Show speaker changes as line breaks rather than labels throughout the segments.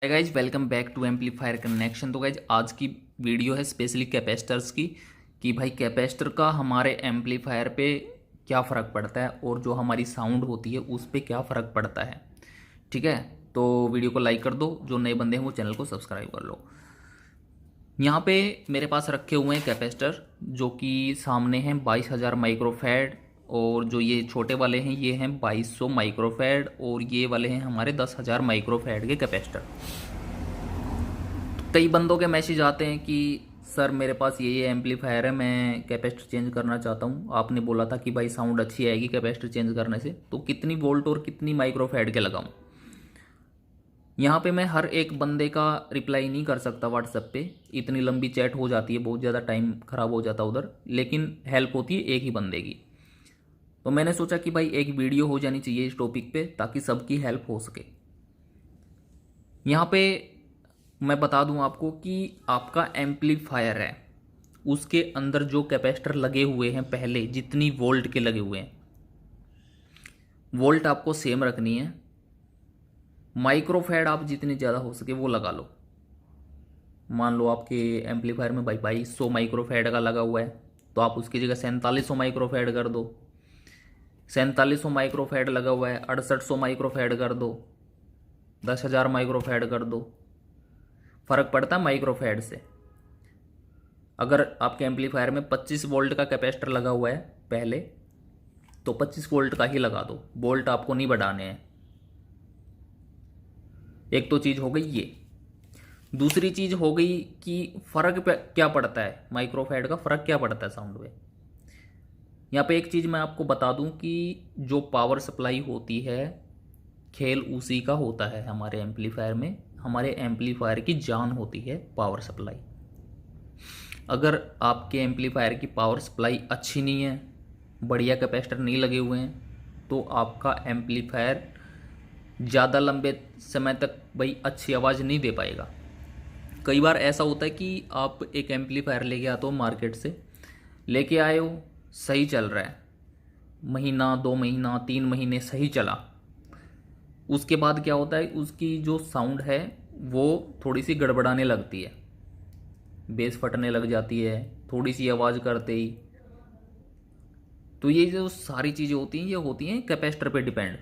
Guys welcome back to amplifier connection. तो guys आज की वीडियो है स्पेशली कैपेसिटर्स की कि भाई कैपेसिटर का हमारे एम्पलीफायर पे क्या फ़र्क पड़ता है और जो हमारी साउंड होती है उस पे क्या फ़र्क पड़ता है। ठीक है, तो वीडियो को लाइक कर दो, जो नए बंदे हैं वो चैनल को सब्सक्राइब कर लो। यहाँ पे मेरे पास रखे हुए हैं कैपेसिटर जो कि सामने हैं 22,000 माइक्रोफैड, और जो ये छोटे वाले हैं ये हैं 2200 माइक्रोफैड, और ये वाले हैं हमारे 10,000 माइक्रोफैड के कैपेसिटर। कई बंदों के मैसेज आते हैं कि सर मेरे पास ये एम्पलीफायर है, मैं कैपेसिटर चेंज करना चाहता हूँ। आपने बोला था कि भाई साउंड अच्छी आएगी कैपेसिटर चेंज करने से, तो कितनी वोल्ट और कितनी माइक्रोफैड के लगाऊं। यहाँ पे मैं हर एक बंदे का रिप्लाई नहीं कर सकता व्हाट्सएप पे, इतनी लंबी चैट हो जाती है, बहुत ज़्यादा टाइम ख़राब हो जाता है उधर, लेकिन हेल्प होती है एक ही बंदे की। तो मैंने सोचा कि भाई एक वीडियो हो जानी चाहिए इस टॉपिक पे ताकि सबकी हेल्प हो सके। यहाँ पे मैं बता दूं आपको कि आपका एम्पलीफायर है, उसके अंदर जो कैपेसिटर लगे हुए हैं पहले जितनी वोल्ट के लगे हुए हैं, वोल्ट आपको सेम रखनी है। माइक्रोफैड आप जितनी ज़्यादा हो सके वो लगा लो। मान लो आपके एम्पलीफायर में भाई 2200 माइक्रोफैड का लगा हुआ है, तो आप उसकी जगह 4700 माइक्रोफैड कर दो। 4700 माइक्रोफैड लगा हुआ है, 6800 माइक्रोफैड कर दो, 10,000 माइक्रोफैड कर दो। फ़र्क पड़ता है माइक्रोफैड से। अगर आपके एम्पलीफायर में 25 वोल्ट का कैपेसिटर लगा हुआ है पहले, तो 25 वोल्ट का ही लगा दो, वोल्ट आपको नहीं बढ़ाने हैं। एक तो चीज़ हो गई ये। दूसरी चीज़ हो गई कि फ़र्क क्या पड़ता है, माइक्रोफैड का फ़र्क क्या पड़ता है साउंड में। यहाँ पे एक चीज़ मैं आपको बता दूं कि जो पावर सप्लाई होती है खेल उसी का होता है हमारे एम्पलीफायर में। हमारे एम्पलीफायर की जान होती है पावर सप्लाई। अगर आपके एम्पलीफायर की पावर सप्लाई अच्छी नहीं है, बढ़िया कैपेसिटर नहीं लगे हुए हैं, तो आपका एम्पलीफायर ज़्यादा लंबे समय तक भाई अच्छी आवाज़ नहीं दे पाएगा। कई बार ऐसा होता है कि आप एक एम्पलीफायर लेके आते हो मार्केट से, लेके आए हो, सही चल रहा है, महीना 2 महीना 3 महीने सही चला। उसके बाद क्या होता है, उसकी जो साउंड है वो थोड़ी सी गड़बड़ाने लगती है, बेस फटने लग जाती है थोड़ी सी आवाज़ करते ही। तो ये जो सारी चीज़ें होती हैं ये होती हैं कैपेसिटर पे डिपेंड।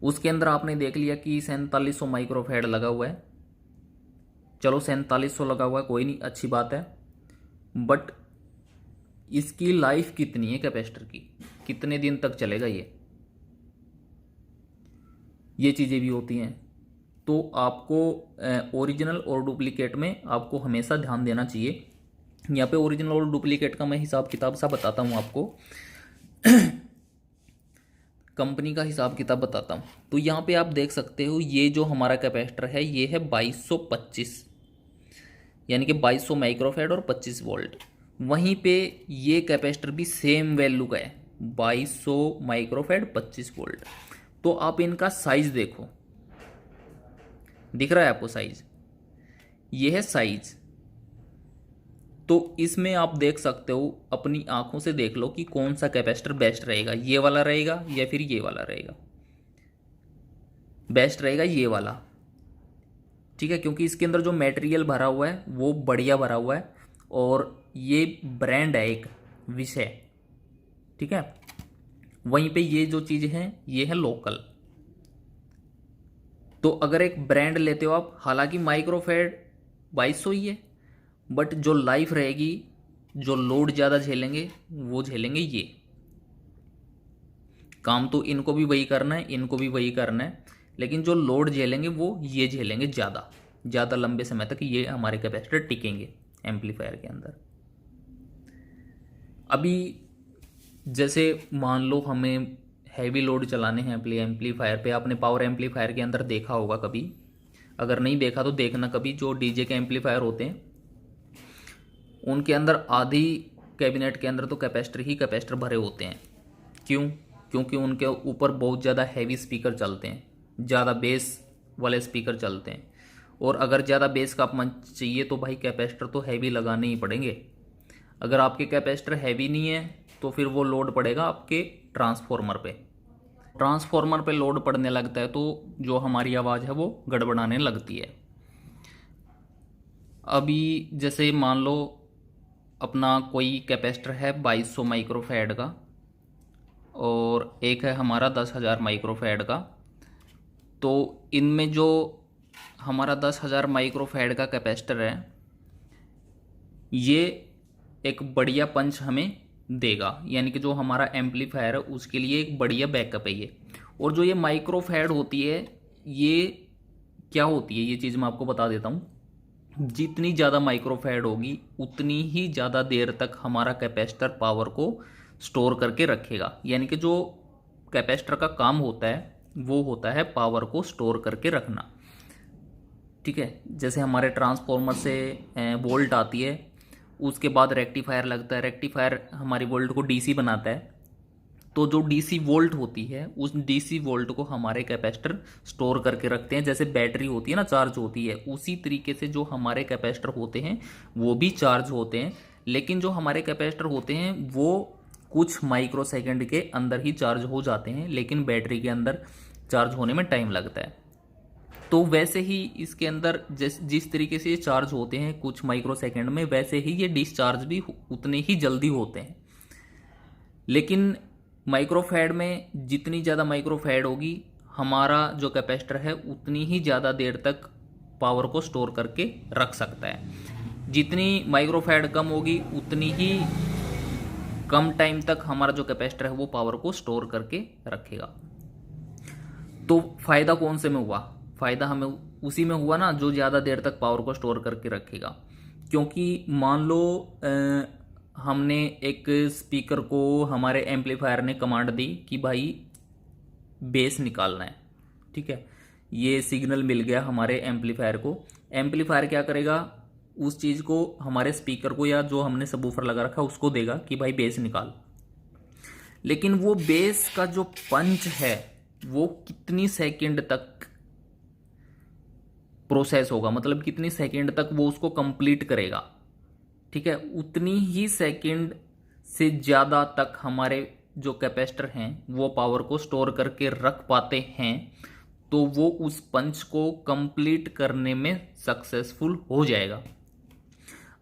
उसके अंदर आपने देख लिया कि 4700 माइक्रोफैड लगा हुआ है, चलो 4700 लगा हुआ है, कोई नहीं, अच्छी बात है। बट इसकी लाइफ कितनी है कैपेसिटर की, कितने दिन तक चलेगा ये चीज़ें भी होती हैं। तो आपको ओरिजिनल और डुप्लीकेट में आपको हमेशा ध्यान देना चाहिए। यहाँ पे ओरिजिनल और डुप्लीकेट का मैं हिसाब किताब सा बताता हूँ आपको, कंपनी का हिसाब किताब बताता हूँ। तो यहाँ पे आप देख सकते हो ये जो हमारा कैपेसिटर है ये है 2225, यानी कि 2200 माइक्रोफैड और 25 वोल्ट। वहीं पे ये कैपेसिटर भी सेम वैल्यू का है, 2200 माइक्रोफैड 25 वोल्ट। तो आप इनका साइज देखो, दिख रहा है आपको साइज, ये है साइज। तो इसमें आप देख सकते हो, अपनी आंखों से देख लो कि कौन सा कैपेसिटर बेस्ट रहेगा, ये वाला रहेगा या फिर ये वाला रहेगा। बेस्ट रहेगा ये वाला, ठीक है, क्योंकि इसके अंदर जो मटेरियल भरा हुआ है वो बढ़िया भरा हुआ है, और ये ब्रांड है एक विषय, ठीक है। वहीं पे ये जो चीज़ है ये है लोकल। तो अगर एक ब्रांड लेते हो आप, हालांकि माइक्रोफैड 2200 ही है, बट जो लाइफ रहेगी, जो लोड ज़्यादा झेलेंगे वो झेलेंगे ये। काम तो इनको भी वही करना है, इनको भी वही करना है, लेकिन जो लोड झेलेंगे वो ये झेलेंगे ज़्यादा ज़्यादा लंबे समय तक ये हमारे कैपेसिटर टिकेंगे एम्पलीफायर के अंदर। अभी जैसे मान लो हमें हैवी लोड चलाने हैं एम्पलीफायर पे, आपने पावर एम्पलीफायर के अंदर देखा होगा कभी, अगर नहीं देखा तो देखना कभी। जो डीजे के एम्पलीफायर होते हैं उनके अंदर आधी कैबिनेट के अंदर तो कैपेसिटर ही कैपेसिटर भरे होते हैं। क्यों? क्योंकि उनके ऊपर बहुत ज़्यादा हैवी स्पीकर चलते हैं, ज़्यादा बेस वाले स्पीकर चलते हैं, और अगर ज़्यादा बेस का आपको चाहिए तो भाई कैपेसिटर तो हैवी लगाने ही पड़ेंगे। अगर आपके कैपेसिटर हैवी नहीं है तो फिर वो लोड पड़ेगा आपके ट्रांसफॉर्मर पे, ट्रांसफॉर्मर पे लोड पड़ने लगता है तो जो हमारी आवाज़ है वो गड़बड़ाने लगती है। अभी जैसे मान लो अपना कोई कैपेसिटर है 2200 माइक्रोफैड का और एक है हमारा 10,000 माइक्रोफैड का। तो इनमें जो हमारा 10,000 माइक्रोफैड का कैपेसिटर है ये एक बढ़िया पंच हमें देगा, यानी कि जो हमारा एम्पलीफायर है उसके लिए एक बढ़िया बैकअप है ये। और जो ये माइक्रोफैड होती है ये क्या होती है, ये चीज़ मैं आपको बता देता हूँ। जितनी ज़्यादा माइक्रोफैड होगी उतनी ही ज़्यादा देर तक हमारा कैपेसिटर पावर को स्टोर करके रखेगा। यानी कि जो कैपेसिटर का काम होता है वो होता है पावर को स्टोर करके रखना। ठीक है, जैसे हमारे ट्रांसफॉर्मर से वोल्ट आती है, उसके बाद रेक्टिफायर लगता है, रेक्टिफायर हमारी वोल्ट को डीसी बनाता है। तो जो डीसी वोल्ट होती है उस डीसी वोल्ट को हमारे कैपेसिटर स्टोर करके रखते हैं। जैसे बैटरी होती है ना, चार्ज होती है, उसी तरीके से जो हमारे कैपेसिटर होते हैं वो भी चार्ज होते हैं। लेकिन जो हमारे कैपेसिटर होते हैं वो कुछ माइक्रो सेकंड के अंदर ही चार्ज हो जाते हैं, लेकिन बैटरी के अंदर चार्ज होने में टाइम लगता है। तो वैसे ही इसके अंदर जिस तरीके से ये चार्ज होते हैं कुछ माइक्रो सेकंड में, वैसे ही ये डिस्चार्ज भी उतने ही जल्दी होते हैं। लेकिन माइक्रोफैड में जितनी ज़्यादा माइक्रोफैड होगी हमारा जो कैपेसिटर है उतनी ही ज़्यादा देर तक पावर को स्टोर करके रख सकता है। जितनी माइक्रोफैड कम होगी उतनी ही कम टाइम तक हमारा जो कैपेसिटर है वो पावर को स्टोर करके रखेगा। तो फ़ायदा कौन से में हुआ? फ़ायदा हमें उसी में हुआ ना जो ज़्यादा देर तक पावर को स्टोर करके रखेगा। क्योंकि मान लो हमने एक स्पीकर को हमारे एम्पलीफायर ने कमांड दी कि भाई बेस निकालना है। ठीक है, ये सिग्नल मिल गया हमारे एम्पलीफायर को। एम्पलीफायर क्या करेगा, उस चीज़ को हमारे स्पीकर को या जो हमने सबवूफर लगा रखा उसको देगा कि भाई बेस निकाल। लेकिन वो बेस का जो पंच है वो कितनी सेकंड तक प्रोसेस होगा, मतलब कितनी सेकंड तक वो उसको कंप्लीट करेगा। ठीक है, उतनी ही सेकंड से ज़्यादा तक हमारे जो कैपेसिटर हैं वो पावर को स्टोर करके रख पाते हैं, तो वो उस पंच को कंप्लीट करने में सक्सेसफुल हो जाएगा।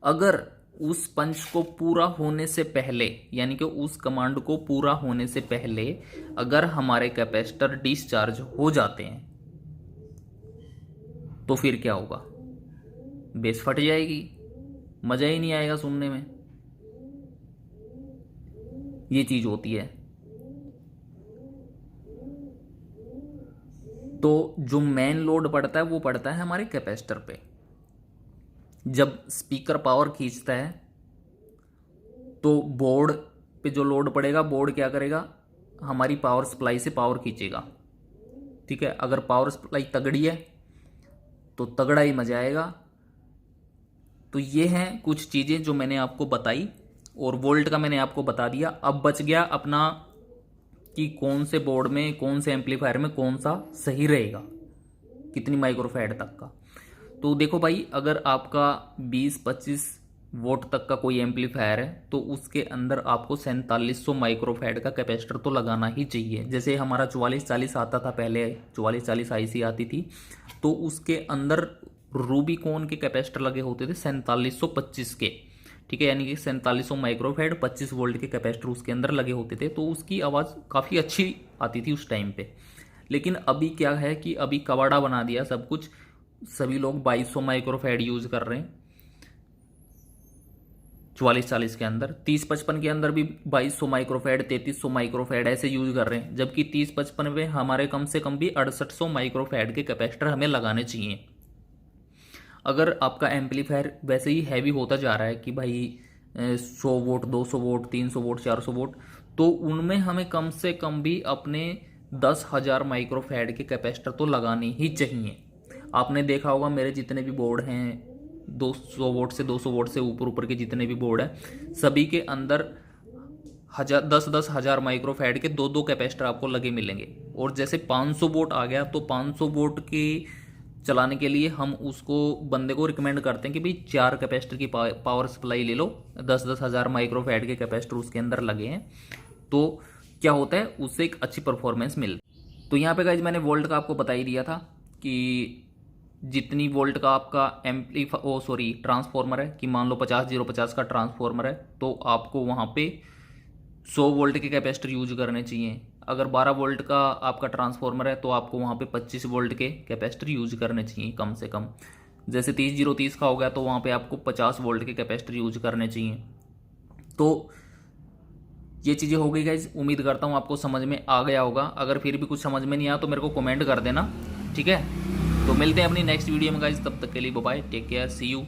अगर उस पंच को पूरा होने से पहले, यानी कि उस कमांड को पूरा होने से पहले अगर हमारे कैपेसिटर डिस्चार्ज हो जाते हैं तो फिर क्या होगा? बेस फट जाएगी, मजा ही नहीं आएगा सुनने में। ये चीज होती है। तो जो मेन लोड पड़ता है वो पड़ता है हमारे कैपेसिटर पे। जब स्पीकर पावर खींचता है तो बोर्ड पे जो लोड पड़ेगा, बोर्ड क्या करेगा, हमारी पावर सप्लाई से पावर खींचेगा। ठीक है, अगर पावर सप्लाई तगड़ी है तो तगड़ा ही मजा आएगा। तो ये हैं कुछ चीज़ें जो मैंने आपको बताई, और वोल्ट का मैंने आपको बता दिया। अब बच गया अपना कि कौन से बोर्ड में, कौन से एम्पलीफायर में कौन सा सही रहेगा, कितनी माइक्रोफैड तक का। तो देखो भाई, अगर आपका 20-25 वोट तक का कोई एम्पलीफायर है तो उसके अंदर आपको 4700 माइक्रोफैड का कैपेसिटर तो लगाना ही चाहिए। जैसे हमारा 4440 आता था पहले, 4440 आईसी आती थी, तो उसके अंदर रूबिकॉन के कैपेसिटर लगे होते थे 4725 के। ठीक है, यानी कि 4700 माइक्रोफैड 25 वोल्ट के कैपेसिटर उसके अंदर लगे होते थे, तो उसकी आवाज़ काफ़ी अच्छी आती थी उस टाइम पे। लेकिन अभी क्या है कि अभी कबाड़ा बना दिया सब कुछ, सभी लोग 2200 माइक्रोफैड यूज़ कर रहे हैं 4440 के अंदर। 3055 के अंदर भी 2200 माइक्रोफैड, 3300 माइक्रोफैड ऐसे यूज कर रहे हैं, जबकि 3055 में हमारे कम से कम भी 6800 माइक्रोफैड के कैपेसिटर हमें लगाने चाहिए। अगर आपका एम्पलीफायर वैसे ही हैवी होता जा रहा है कि भाई 100 वोट, 200 वोट, 300 वोट, 400 वोट, तो उनमें हमें कम से कम भी अपने 10,000 माइक्रोफैड के कैपेसिटर तो लगाने ही चाहिए। आपने देखा होगा मेरे जितने भी बोर्ड हैं 200 वोट से 200 वोट से ऊपर के जितने भी बोर्ड हैं, सभी के अंदर 10-10 हज़ार माइक्रोफैड के 2-2 कैपेसिटर आपको लगे मिलेंगे। और जैसे 500 वोट आ गया तो 500 वोट के चलाने के लिए हम उसको बंदे को रिकमेंड करते हैं कि भाई 4 कैपेसिटर की पावर सप्लाई ले लो, 10-10 हज़ार माइक्रोफैड के कैपेसिटर उसके अंदर लगे हैं, तो क्या होता है उससे एक अच्छी परफॉर्मेंस मिलती है। तो यहाँ पे गाइज मैंने वोल्ट का आपको बता ही दिया था कि जितनी वोल्ट का आपका ट्रांसफॉर्मर है, कि मान लो 50 का ट्रांसफॉर्मर है, तो आपको वहाँ पे 100 वोल्ट के कैपेसिटर यूज करने चाहिए। अगर 12 वोल्ट का आपका ट्रांसफॉर्मर है तो आपको वहाँ पे 25 वोल्ट के कैपेसिटर यूज करने चाहिए कम से कम। जैसे 30 का हो गया तो वहाँ पे आपको 50 वोल्ट के कैपेसिटर यूज करने चाहिए। तो ये चीज़ें हो गई गाइज, उम्मीद करता हूँ आपको समझ में आ गया होगा। अगर फिर भी कुछ समझ में नहीं आया तो मेरे को कमेंट कर देना, ठीक है। तो मिलते हैं अपनी नेक्स्ट वीडियो में गाइज, तब तक के लिए bye bye, take care, see you.